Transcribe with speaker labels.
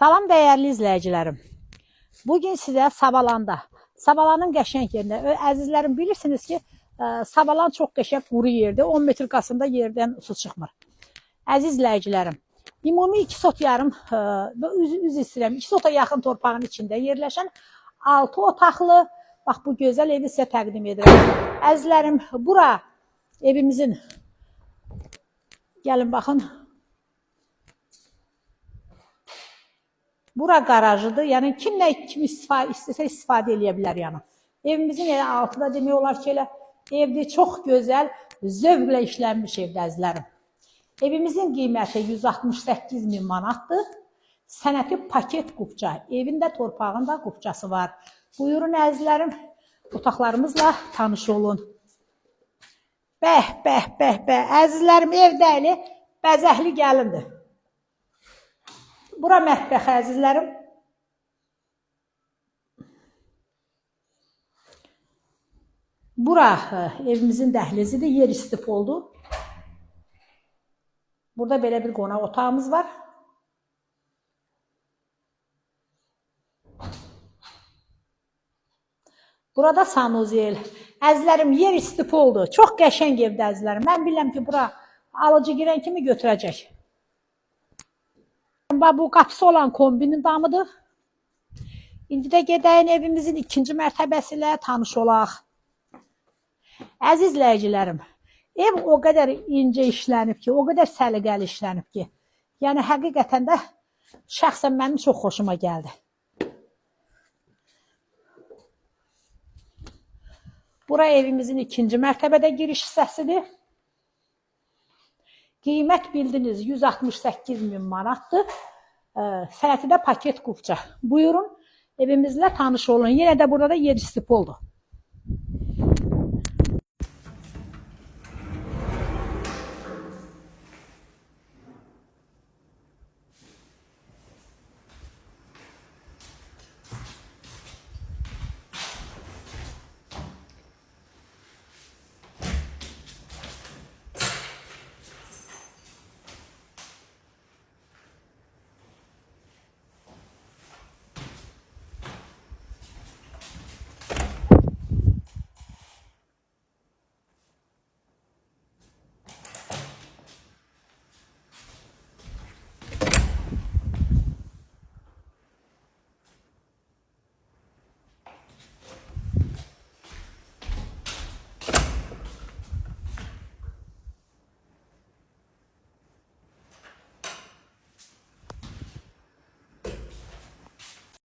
Speaker 1: Salam dəyərli izləyicilərim. Bugün sizə Sabalanın qəşəng yerində. Əzizlərim, bilirsiniz ki, Sabalan çox qəşəng quru yerdir. 10 metr qasında yerdən su çıxmır. Əziz izləyicilərim, ümumi 2 sot yarım, üz istəyirəm, 2 sota yaxın torpağın içində yerləşən 6 otaqlı, bax bu gözəl evi sizə təqdim edirəm. Əzizlərim, bura evimizin, gəlin baxın, bura qarajıdır. Yəni kim nə kimi istəsə istifadə edə bilər yəni. Evimizin elə altıda demək olar ki, elə evdir, çox gözəl, zövqlə işlənmiş evdə əzizlərim. Evimizin qiyməti 168.000 manatdır. Sənəti paket qubça. Evində torpağında qubçası var. Buyurun əzizlərim, otaqlarımızla tanış olun. Bəh, bəh, bəh, bəh. Əzizlərim, ev dəyili, bəzəkli gəlindir. Bura mətbəx əzizlərim. Bura evimizin dəhlizidir, yer istif oldu. Burada belə bir qonaq otağımız var. Burada sanuzel. Əzizlərim, yer istif oldu. Çox qəşəng evdə əzizlərim. Mən bilirəm ki, bura alıcı girən kimi götürəcək. Bu qapısı olan kombinin damıdır. İndi də gedəyin evimizin 2-ci mərtəbəsi ilə tanış olaq. Əziz izləyicilərim, ev o qədər incə işlənib ki, o qədər səliqəli işlənib ki, yəni həqiqətən də şəxsən mənim çox xoşuma gəldi. Bura evimizin 2-ci mərtəbədə giriş hissəsidir. Qiymət bildiniz 168.000 manatdır. Sənəti də paket qubça. Buyurun, evimizlə tanış olun. Yenə də burada da yer istif oldu.